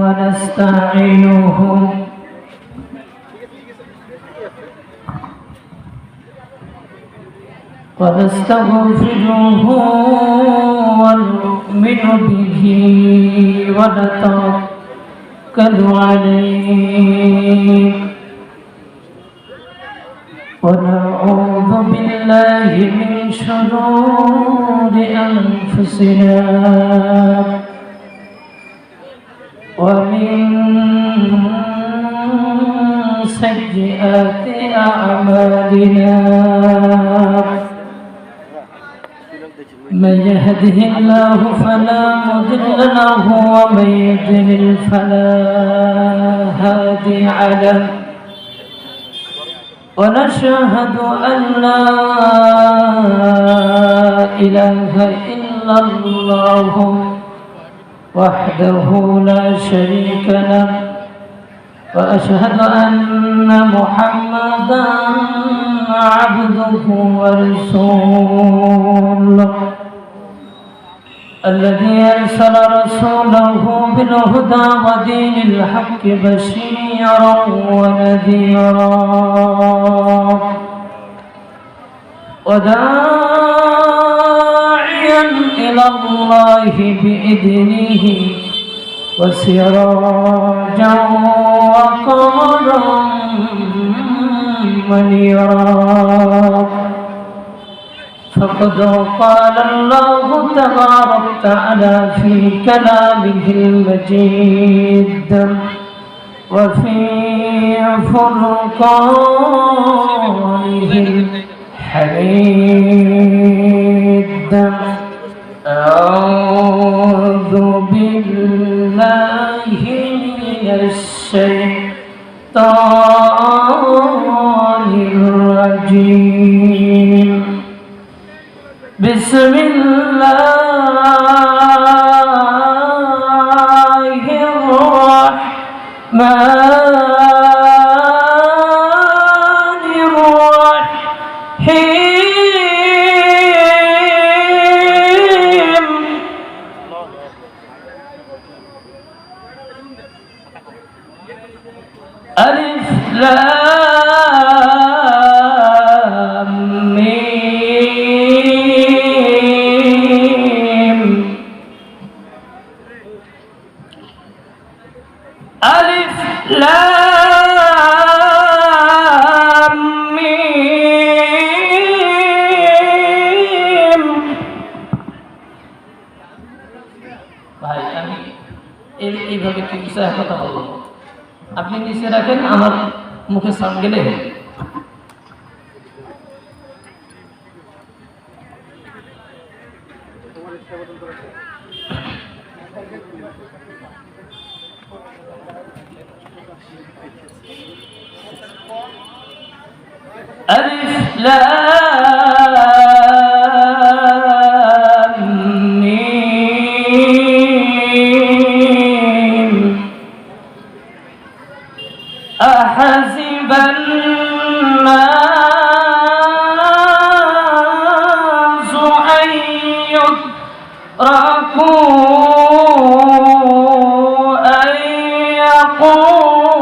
ونستعينه ونستغفره ونؤمن به ونتوكل عليه ونعوذ بالله من شرور أنفسنا ومن سيئات أعمالنا من يهده الله فلا مضل له ومن يضلل فلا هادي له ونشهد أن لا إله إلا الله وحده لا شريك له وأشهد أن محمدا عبده ورسوله الذي أرسل رسوله بالهدى ودين الحق بشيرا ونذيرا وداعيا إلى الله بإذنه وسراجا وقمرا منيرا فقد قال الله تبارك وتعالى في كلامه المجيد وفي فرقانه الحميد أعوذ بالله من الشيطان الرجيم بسم الله الرحمن الرحيم ألف لام ميم ألف لام ميم ভাই আমি এইভাবে কি বিষয়ে কথা বলবো আপনি নিচে রাখেন আমার মুখে সাউন্ড গেলে ألف لام ميم أحسب الناس أن يتركوا أن يقولوا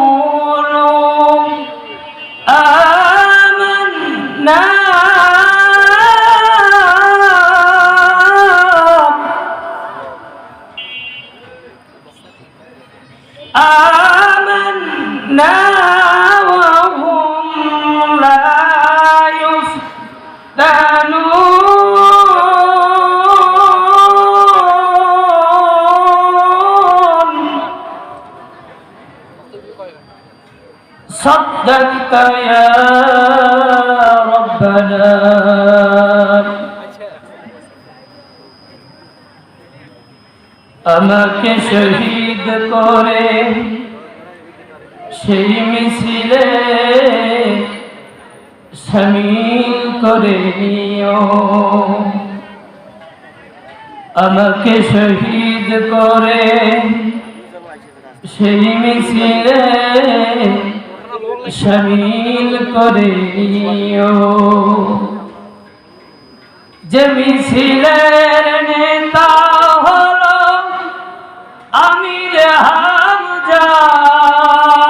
آمنا وهم لا يفتنون صدقت يا ربنا আমাকে শহীদ করে সেই মিছিলে শামিল করে নিও আমাকে শহীদ করে সেই মিছিলে শামিল করে নিও যে মিছিলের নেতা হলো আমি রে হাম জান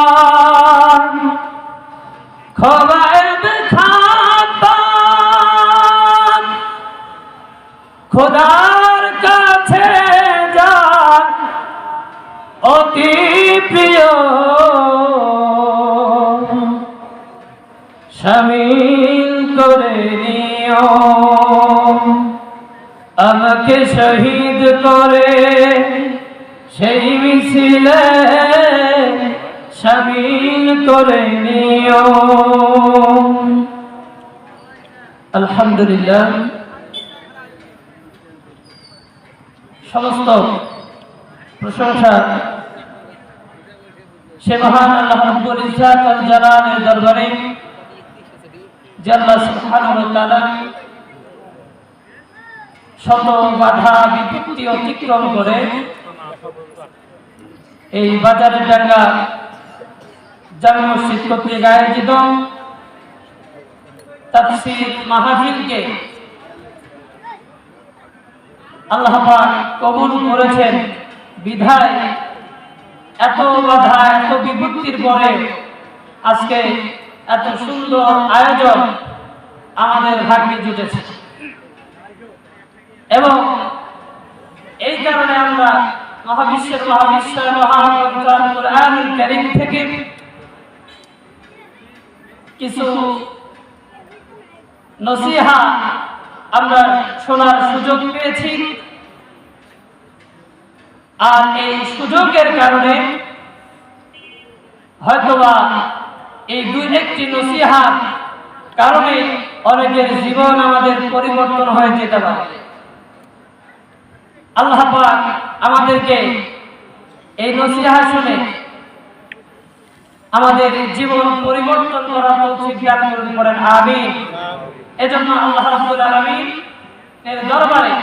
খোবায়েব খাতান খোদার কাছে যান অতি প্রিয় শামিল করে নিও আমাকে শহীদ করে সেই মিছিলে শামিল করে নিও। আলহামদুলিল্লাহ, সমস্ত প্রশংসা সে মহান আল্লাহ রাব্বুল ইজ্জাত ওয়াল জালালের দরবারে, যে আল্লাহ সুবহানাহু ওয়া তাআলা শত বাধা বিপত্তি অতিক্রম করে এই বাজারের ডাঙ্গা জামে মসজিদ কর্তৃক আয়োজিত তাফসীর মাহফিলকে আল্লাহ পাক কবুল করেছেন বিধায় এত বাধা এত বিপত্তির পরে আজকে এত সুন্দর আয়োজন আমাদের ভাগ্যে জুটেছে এবং এই কারণে আমরা মহাবিশ্বের মহাগ্রন্থ কুরআনুল কারীম থেকে কিছু নসিহা আমরা শোনার সুযোগ পেয়েছি। আর এই সুযোগের কারণে হয়তোবা এই দুই একটি নসিহার কারণে অনেকের জীবন আমাদের পরিবর্তন হয়ে যেতে পারে। আল্লাহ পাক আমাদেরকে এই নসিহা শুনে আমাদের জীবন পরিবর্তন করার তৌফিক দান করেন, আমিন। এজন্য আল্লাহ রাব্বুল আলামিন এর দরবারে